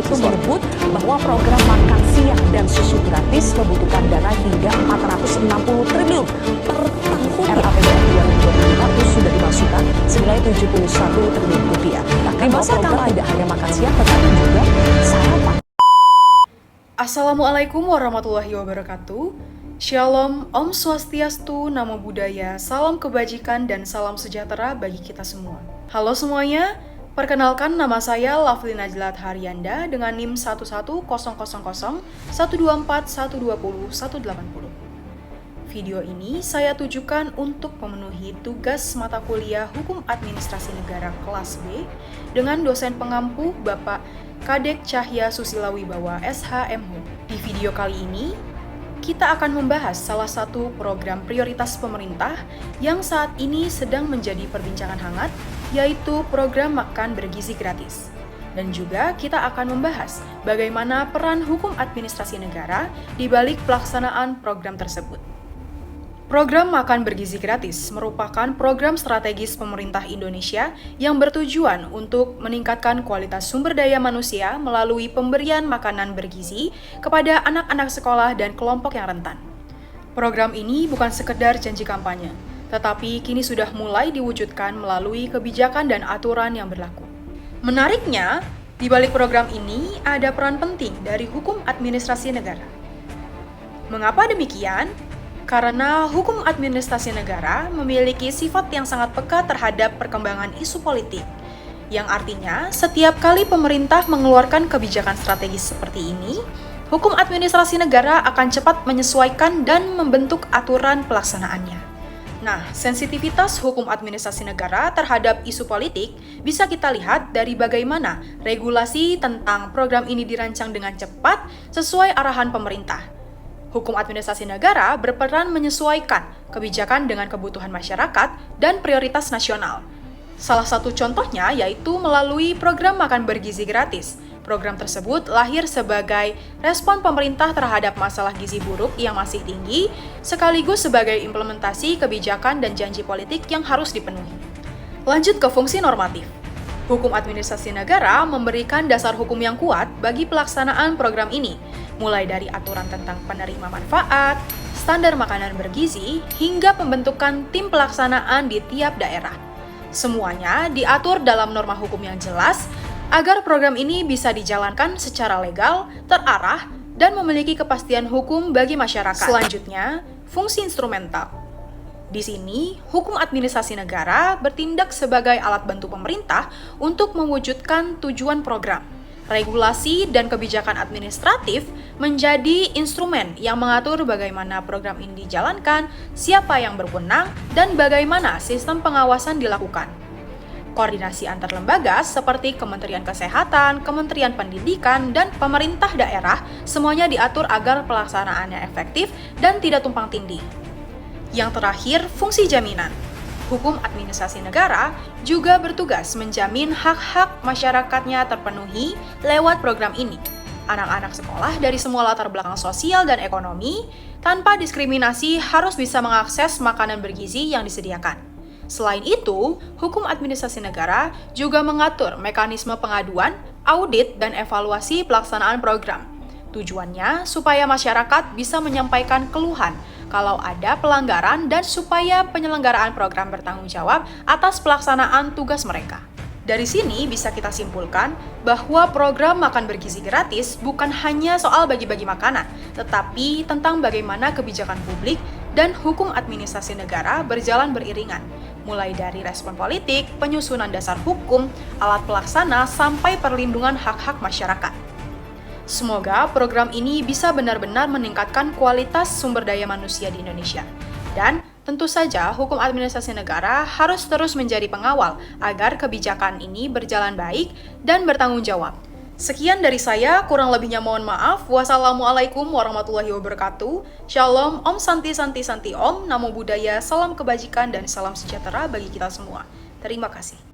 itu menyebut bahwa program makan siang dan susu gratis membutuhkan dana hingga 460 triliun per tahun. RAPBN 2025 itu sudah dimasukkan senilai 71 triliun rupiah. Bahkan program tidak hanya makan siang tetapi juga sarapan. Assalamualaikum warahmatullahi wabarakatuh. Shalom, Om Swastiastu, Namo Buddhaya, salam kebajikan dan salam sejahtera bagi kita semua. Halo semuanya, perkenalkan nama saya Lafli Najlat Haryanda dengan NIM 11000124120 Video ini saya tujukan untuk memenuhi tugas mata kuliah Hukum Administrasi Negara kelas B dengan dosen pengampu Bapak Kadek Cahya Susila Wibawa SHMH. Di video kali ini, kita akan membahas salah satu program prioritas pemerintah yang saat ini sedang menjadi perbincangan hangat, yaitu program makan bergizi gratis. Dan juga kita akan membahas bagaimana peran hukum administrasi negara di balik pelaksanaan program tersebut. Program Makan Bergizi Gratis merupakan program strategis pemerintah Indonesia yang bertujuan untuk meningkatkan kualitas sumber daya manusia melalui pemberian makanan bergizi kepada anak-anak sekolah dan kelompok yang rentan. Program ini bukan sekedar janji kampanye, tetapi kini sudah mulai diwujudkan melalui kebijakan dan aturan yang berlaku. Menariknya, di balik program ini ada peran penting dari hukum administrasi negara. Mengapa demikian? Karena hukum administrasi negara memiliki sifat yang sangat peka terhadap perkembangan isu politik, yang artinya setiap kali pemerintah mengeluarkan kebijakan strategis seperti ini, hukum administrasi negara akan cepat menyesuaikan dan membentuk aturan pelaksanaannya. Nah, sensitivitas hukum administrasi negara terhadap isu politik bisa kita lihat dari bagaimana regulasi tentang program ini dirancang dengan cepat sesuai arahan pemerintah. Hukum administrasi negara berperan menyesuaikan kebijakan dengan kebutuhan masyarakat dan prioritas nasional. Salah satu contohnya yaitu melalui program makan bergizi gratis. Program tersebut lahir sebagai respon pemerintah terhadap masalah gizi buruk yang masih tinggi, sekaligus sebagai implementasi kebijakan dan janji politik yang harus dipenuhi. Lanjut ke fungsi normatif. Hukum administrasi negara memberikan dasar hukum yang kuat bagi pelaksanaan program ini, mulai dari aturan tentang penerima manfaat, standar makanan bergizi, hingga pembentukan tim pelaksanaan di tiap daerah. Semuanya diatur dalam norma hukum yang jelas agar program ini bisa dijalankan secara legal, terarah, dan memiliki kepastian hukum bagi masyarakat. Selanjutnya, fungsi instrumental. Di sini, hukum administrasi negara bertindak sebagai alat bantu pemerintah untuk mewujudkan tujuan program. Regulasi dan kebijakan administratif menjadi instrumen yang mengatur bagaimana program ini dijalankan, siapa yang berwenang, dan bagaimana sistem pengawasan dilakukan. Koordinasi antar lembaga seperti Kementerian Kesehatan, Kementerian Pendidikan, dan pemerintah daerah semuanya diatur agar pelaksanaannya efektif dan tidak tumpang tindih. Yang terakhir, fungsi jaminan. Hukum administrasi negara juga bertugas menjamin hak-hak masyarakatnya terpenuhi lewat program ini. Anak-anak sekolah dari semua latar belakang sosial dan ekonomi, tanpa diskriminasi harus bisa mengakses makanan bergizi yang disediakan. Selain itu, hukum administrasi negara juga mengatur mekanisme pengaduan, audit, dan evaluasi pelaksanaan program. Tujuannya supaya masyarakat bisa menyampaikan keluhan kalau ada pelanggaran dan supaya penyelenggaraan program bertanggung jawab atas pelaksanaan tugas mereka. Dari sini bisa kita simpulkan bahwa program makan bergizi gratis bukan hanya soal bagi-bagi makanan, tetapi tentang bagaimana kebijakan publik dan hukum administrasi negara berjalan beriringan, mulai dari respon politik, penyusunan dasar hukum, alat pelaksana, sampai perlindungan hak-hak masyarakat. Semoga program ini bisa benar-benar meningkatkan kualitas sumber daya manusia di Indonesia. Dan tentu saja hukum administrasi negara harus terus menjadi pengawal agar kebijakan ini berjalan baik dan bertanggung jawab. Sekian dari saya, kurang lebihnya mohon maaf. Wassalamualaikum warahmatullahi wabarakatuh. Shalom, Om Santi Santi Santi Om, Namo Buddhaya, salam kebajikan dan salam sejahtera bagi kita semua. Terima kasih.